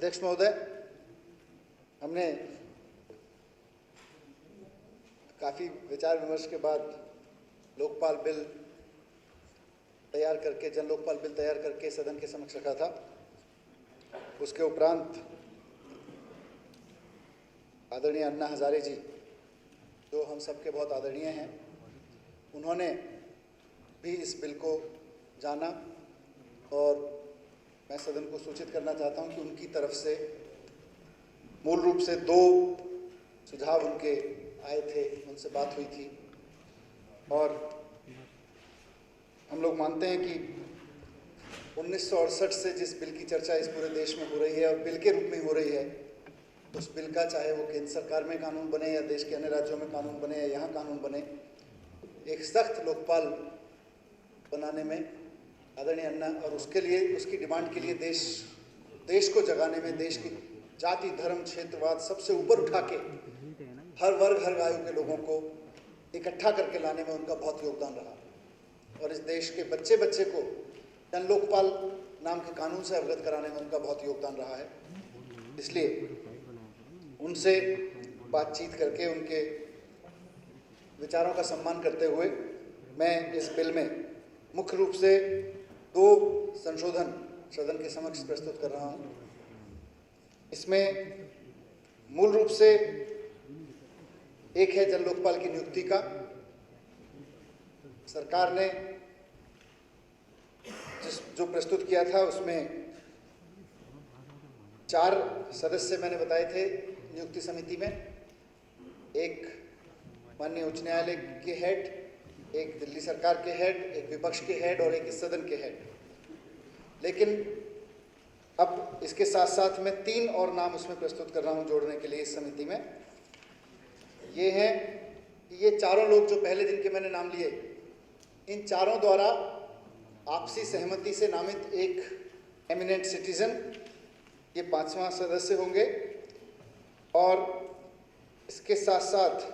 अध्यक्ष महोदय, हमने काफ़ी विचार विमर्श के बाद लोकपाल बिल तैयार करके जन लोकपाल बिल तैयार करके सदन के समक्ष रखा था। उसके उपरांत आदरणीय अन्ना हजारे जी, जो हम सबके बहुत आदरणीय हैं, उन्होंने भी इस बिल को जाना और मैं सदन को सूचित करना चाहता हूं कि उनकी तरफ से मूल रूप से 2 सुझाव उनके आए थे, उनसे बात हुई थी और हम लोग मानते हैं कि 1968 से जिस बिल की चर्चा इस पूरे देश में हो रही है और बिल के रूप में हो रही है, उस बिल का चाहे वो केंद्र सरकार में कानून बने या देश के अन्य राज्यों में कानून बने या यहाँ कानून बने, एक सख्त लोकपाल बनाने में आदरणीय अन्ना और उसके लिए उसकी डिमांड के लिए देश को जगाने में, देश की जाति धर्म क्षेत्रवाद सबसे ऊपर उठा के हर वर्ग हर आयु के लोगों को इकट्ठा करके लाने में उनका बहुत योगदान रहा और इस देश के बच्चे बच्चे को जन लोकपाल नाम के कानून से अवगत कराने में उनका बहुत योगदान रहा है। इसलिए उनसे बातचीत करके उनके विचारों का सम्मान करते हुए मैं इस बिल में मुख्य रूप से 2 संशोधन सदन के समक्ष प्रस्तुत कर रहा हूं। इसमें मूल रूप से एक है जन लोकपाल की नियुक्ति का। सरकार ने जो प्रस्तुत किया था उसमें 4 सदस्य मैंने बताए थे नियुक्ति समिति में, एक माननीय उच्च न्यायालय के हेड, एक दिल्ली सरकार के हेड, एक विपक्ष के हेड और एक इस सदन के हेड। लेकिन अब इसके साथ साथ मैं 3 और नाम उसमें प्रस्तुत कर रहा हूं जोड़ने के लिए इस समिति में। ये हैं कि ये चारों लोग जो पहले दिन के मैंने नाम लिए, इन चारों द्वारा आपसी सहमति से नामित एक एमिनेंट सिटीजन, ये 5वां सदस्य होंगे और इसके साथ साथ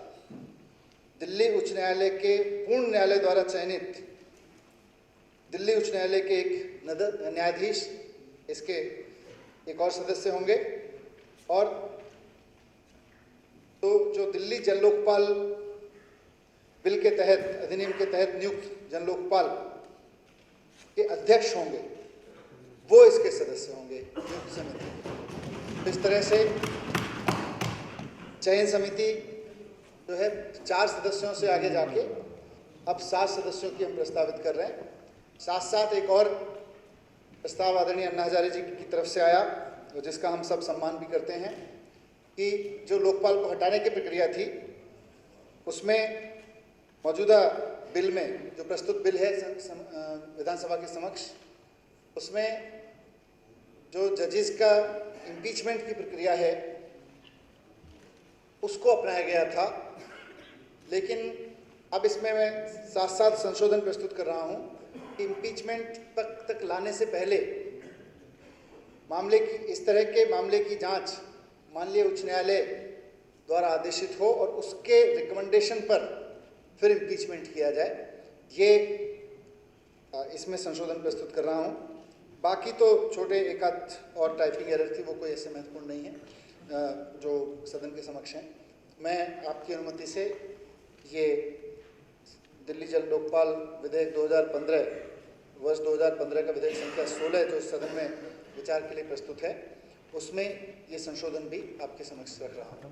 दिल्ली उच्च न्यायालय के पूर्ण न्यायालय द्वारा चयनित दिल्ली उच्च न्यायालय के एक न्यायाधीश, इसके एक और सदस्य होंगे और तो जो दिल्ली जन लोकपाल बिल के तहत, अधिनियम के तहत नियुक्त जन लोकपाल के अध्यक्ष होंगे, वो इसके सदस्य होंगे नियुक्त समिति। तो इस तरह से चयन समिति जो है 4 सदस्यों से आगे जाके अब 7 सदस्यों की हम प्रस्तावित कर रहे हैं। साथ साथ एक और प्रस्ताव आदरणीय अन्ना हजारे जी की तरफ से आया, और जिसका हम सब सम्मान भी करते हैं, कि जो लोकपाल को हटाने की प्रक्रिया थी उसमें मौजूदा बिल में जो प्रस्तुत बिल है विधानसभा के समक्ष, उसमें जो जजेस का इम्पीचमेंट की प्रक्रिया है उसको अपनाया गया था। लेकिन अब इसमें मैं साथ साथ संशोधन प्रस्तुत कर रहा हूं कि इम्पीचमेंट तक लाने से पहले मामले की, इस तरह के मामले की जांच माननीय उच्च न्यायालय द्वारा आदेशित हो और उसके रिकमेंडेशन पर फिर इम्पीचमेंट किया जाए। ये इसमें संशोधन प्रस्तुत कर रहा हूं। बाकी तो छोटे एक आध और टाइपिंग एरर थी, वो कोई ऐसे महत्वपूर्ण नहीं है जो सदन के समक्ष हैं। मैं आपकी अनुमति से ये दिल्ली जन लोकपाल विधेयक 2015 वर्ष 2015 का विधेयक संख्या 16 जो सदन में विचार के लिए प्रस्तुत है, उसमें ये संशोधन भी आपके समक्ष रख रहा हूँ।